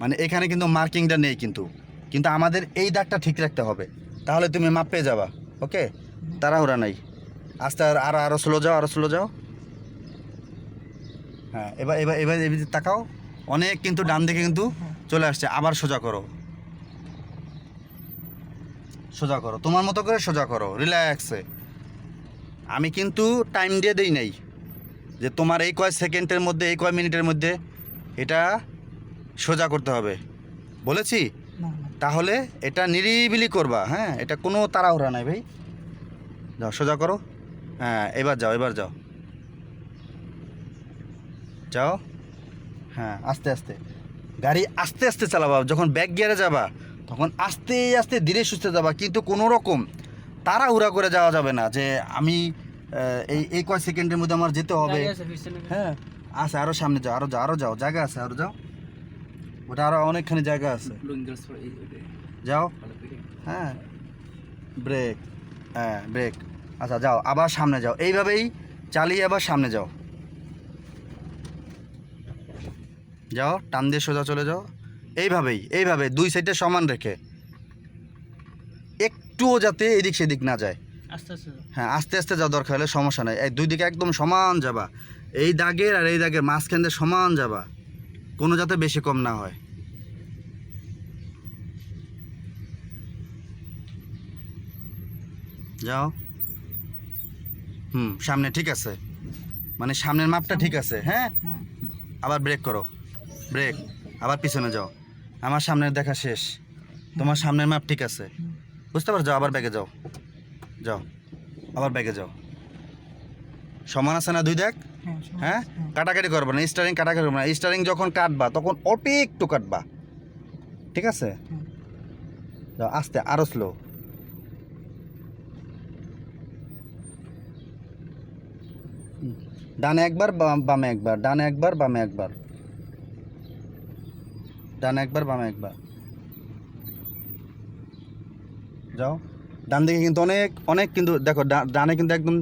মানে এখানে কিন্তু মার্কিংটা নেই কিন্তু, কিন্তু আমাদের এই দাগটা ঠিক রাখতে হবে, তাহলে তুমি মাপ পেয়ে যাবা। ওকে, তাড়াহুড়া নাই, আস্তে আরো স্লো যাও, আরো স্লো যাও। হ্যাঁ, এবার এবার এবার এবার তাকাও, অনেক কিন্তু ডান দিকে কিন্তু চলে আসছে। আবার সোজা করো, সোজা করো, তোমার মতো করে সোজা করো, রিল্যাক্সে। আমি কিন্তু টাইম দিয়ে দেই নাই যে তোমার এই কয় সেকেন্ডের মধ্যে, এই কয় মিনিটের মধ্যে এটা সোজা করতে হবে বলেছি। তাহলে এটা নিরিবিলি করবা, হ্যাঁ, এটা কোনো তাড়াহুড়া নাই ভাই। যাও সোজা করো, হ্যাঁ, এবার যাও, এবার যাও, যাও। হ্যাঁ, আস্তে আস্তে গাড়ি আস্তে আস্তে চালাবা। যখন ব্যাক গিয়ারে যাবা তখন আস্তে আস্তে ধীরে সুস্থে যাবা, কিন্তু কোনো রকম তাড়াহুড়া করে যাওয়া যাবে না যে আমি এই কয় সেকেন্ডের মধ্যে আমার যেতে হবে। হ্যাঁ, আছে, আরও সামনে যাও, আরও যাও, আরও যাও, জায়গা আছে, আরও যাও, ওটা আরও অনেকখানি জায়গা আছে, যাও। হ্যাঁ, ব্রেক, হ্যাঁ ব্রেক। আচ্ছা যাও, আবার সামনে যাও, এইভাবেই চালিয়ে আবার সামনে যাও, যাও, টান দিয়ে সোজা চলে যাও, এইভাবেই, এইভাবে দুই সাইডে সমান রেখে, একটুও যাতে এদিক সেদিক না যায়। হ্যাঁ, আস্তে আস্তে যাও, দরকার হলে, সমস্যা নেই। এই দুই দিকে একদম সমান যাবা, এই দাগের আর এই দাগের মাঝখান দিয়ে সমান যাবা, কোনো যাতে বেশি কম না হয়। যাও, সামনে ঠিক আছে, মানে সামনের মাপটা ঠিক আছে। হ্যাঁ, আবার ব্রেক করো, ব্রেক, আবার পিছনে যাও, আমার সামনের দেখা শেষ, তোমার সামনের মাপ ঠিক আছে, বুঝতে পারছো? আবার ব্যাগে যাও, যাও, আবার ব্যাগে যাও, সমান আছে না দুই দেখ? হ্যাঁ, কাটাকাটি করবে না, স্টারিং কাটাকাটি করবে না। স্টারিং যখন কাটবা তখন অল্প একটু কাটবা, ঠিক আছে? যাও, আস্তে, আরো স্লো, ডানে একবার, বামে একবার, ডানে একবার, বামে একবার, ডানে একবার, বামে একবার, যাও। ডান দিকে কিন্তু অনেক অনেক কিন্তু দেখো, ডানে কিন্তু একদম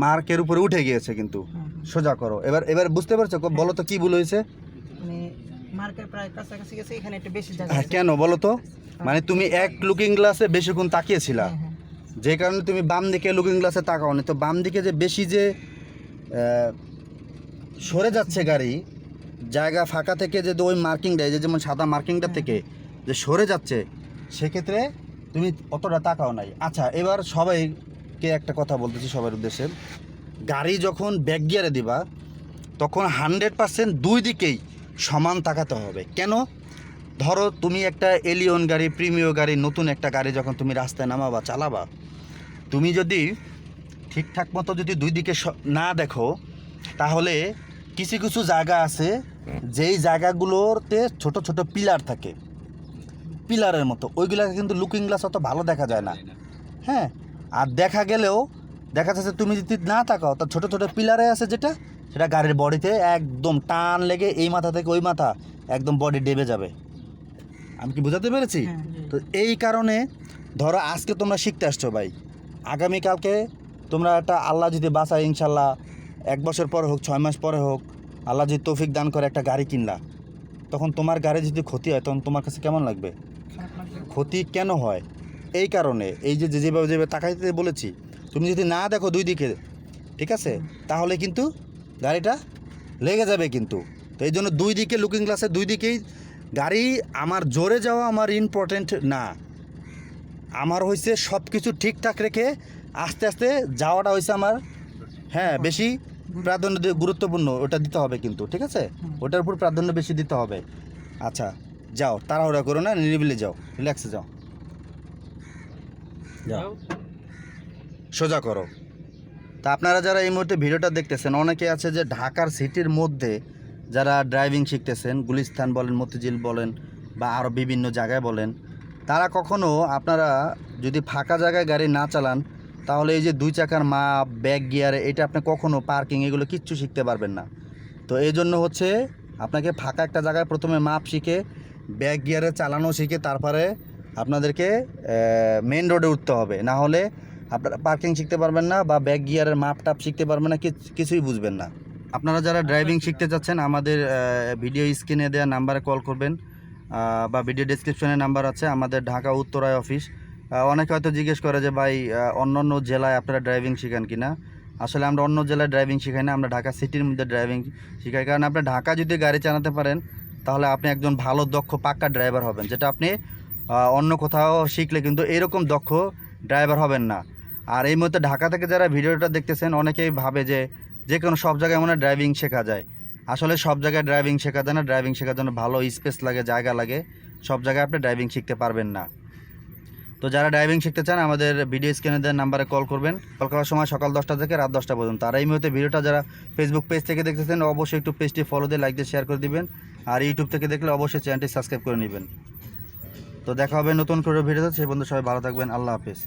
মার্কের উপরে উঠে গিয়েছে কিন্তু, সোজা করো। এবার এবার বুঝতে পারছো? বলো তো কি ভুল হয়েছে? হ্যাঁ, কেন বলো তো? মানে তুমি এক লুকিং গ্লাসে বেশিক্ষণ তাকিয়েছিলা, যে কারণে তুমি বাম দিকে লুকিং গ্লাসে তাকাও নি। তো বাম দিকে যে বেশি যে সরে যাচ্ছে গাড়ি, জায়গা ফাঁকা থেকে যে ওই মার্কিংটা, যে যেমন সাদা মার্কিংটা থেকে যে সরে যাচ্ছে, সেক্ষেত্রে তুমি অতটা তাকাও নাই। আচ্ছা, এবার সবাইকে একটা কথা বলতেছি, সবার উদ্দেশ্যে, গাড়ি যখন ব্যাক গিয়ারে দিবা তখন 100% দুই দিকেই সমান তাকাতে হবে। কেন? ধরো তুমি একটা এলিয়ন গাড়ি, প্রিমিয় গাড়ি, নতুন একটা গাড়ি যখন তুমি রাস্তায় নামাবা, চালাবা, তুমি যদি ঠিকঠাক মতো যদি দুই দিকে না দেখো, তাহলে কিছু কিছু জায়গা আছে যেই জায়গাগুলোতে ছোট ছোট পিলার থাকে, পিলারের মতো, ওইগুলোকে কিন্তু লুকিং গ্লাস অত ভালো দেখা যায় না। হ্যাঁ, আর দেখা গেলেও দেখা যাচ্ছে তুমি যদি না তাকাও, তার ছোটো ছোটো পিলারে আছে যেটা, সেটা গাড়ির বডিতে একদম টান লেগে এই মাথা থেকে ওই মাথা একদম বডি ডেবে যাবে। আমি কি বোঝাতে পেরেছি? তো এই কারণে ধরো আজকে তোমরা শিখতে আসছো ভাই, আগামীকালকে তোমরা একটা, আল্লাহ যদি বাঁচায়, ইনশাল্লাহ 1 বছর পরে হোক, 6 মাস পরে হোক, আল্লাহ যদি তৌফিক দান করে একটা গাড়ি কিনলা, তখন তোমার গাড়ি যদি ক্ষতি হয় তখন তোমার কাছে কেমন লাগবে? ক্ষতি কেন হয়? এই কারণে, এই যে যেভাবে যেভাবে তাকাইতে বলেছি, তুমি যদি না দেখো দুই দিকে, ঠিক আছে, তাহলে কিন্তু গাড়িটা লেগে যাবে কিন্তু। তো এই জন্য দুই দিকে লুকিং গ্লাসে দুই দিকেই গাড়ি, আমার জোরে যাওয়া আমার ইম্পর্টেন্ট না, আমার হয়েছে সব কিছু ঠিকঠাক রেখে আস্তে আস্তে যাওয়াটা হয়েছে আমার, হ্যাঁ, বেশি প্রাধান্য, গুরুত্বপূর্ণ, ওটা দিতে হবে কিন্তু, ঠিক আছে? ওটার উপর প্রাধান্য বেশি দিতে হবে। আচ্ছা, যাও, তাড়াহুড়া করো না, নিরিবিলি যাও, রিল্যাক্সে যাও, যাও, সোজা করো। তা আপনারা যারা এই মুহূর্তে ভিডিওটা দেখতেছেন, অনেকে আছে যে ঢাকার সিটির মধ্যে যারা ড্রাইভিং শিখতেছেন, গুলিস্তান বলেন, মতিঝিল বলেন, বা আরও বিভিন্ন জায়গায় বলেন, তারা কখনো, আপনারা যদি ফাঁকা জায়গায় গাড়ি না চালান, তাহলে এই যে 2 চাকার মাপ, ব্যাক গিয়ার, এটা আপনি কখনো পার্কিং এগুলো কিচ্ছু শিখতে পারবেন না। তো এই জন্য হচ্ছে আপনাকে ফাঁকা একটা জায়গায় প্রথমে মাপ শিখে, ব্যাক গিয়ারে চালানো শিখে, তারপরে আপনাদেরকে মেন রোডে উঠতে হবে। না হলে আপনারা পার্কিং শিখতে পারবেন না, বা ব্যাক গিয়ারের মাপ টাপ শিখতে পারবেন না, কিছুই বুঝবেন না। আপনারা যারা ড্রাইভিং শিখতে চাচ্ছেন, আমাদের ভিডিও স্ক্রিনে দেওয়া নাম্বারে কল করবেন, বা ভিডিও ডেসক্রিপশনে নাম্বার আছে, আমাদের ঢাকা উত্তরায় অফিস। অনেকে হয়তো জিজ্ঞেস করে যে ভাই অন্য অন্য জেলায় আপনারা ড্রাইভিং শেখান কিনা। আসলে আমরা অন্য জেলায় ড্রাইভিং শেখাই না, আমরা ঢাকা সিটির মধ্যে ড্রাইভিং শেখাই। কারণ আপনি ঢাকা যদি গাড়ি চালাতে পারেন তাহলে আপনি একজন ভালো দক্ষ পাক্কা ড্রাইভার হবেন, যেটা আপনি অন্য কোথাও শিখলে কিন্তু এরকম দক্ষ ড্রাইভার হবেন না। আর এই মুহূর্তে ঢাকা থেকে যারা ভিডিওটা দেখতেছেন অনেকেই ভাবে যে কোনো সব জায়গায় মনে হয় ড্রাইভিং শেখা যায়। আসলে সব জায়গায় ড্রাইভিং শেখা যায় না। ড্রাইভিং শেখার জন্য ভালো স্পেস লাগে, জায়গা লাগে। সব জায়গায় আপনি ড্রাইভিং শিখতে পারবেন না। তো যারা ড্রাইভিং শিখতে চান আমাদের ভিডিও স্ক্রিনে দেওয়া নাম্বারে কল করবেন। কল করার সময় সকাল 10টা থেকে রাত 10টা পর্যন্ত। আর এই মুহূর্তে ভিডিওটা যারা ফেসবুক পেজ থেকে দেখতেছেন অবশ্যই একটু পেজটি ফলো দিয়ে লাইক দিয়ে শেয়ার করে দিবেন। আর ইউটিউব থেকে দেখলে অবশ্যই চ্যানেলটি সাবস্ক্রাইব করে নেবেন। তো দেখা হবে নতুন করে ভিডিওতে। সেই পর্যন্ত সবাই ভালো থাকবেন। আল্লাহ হাফেজ।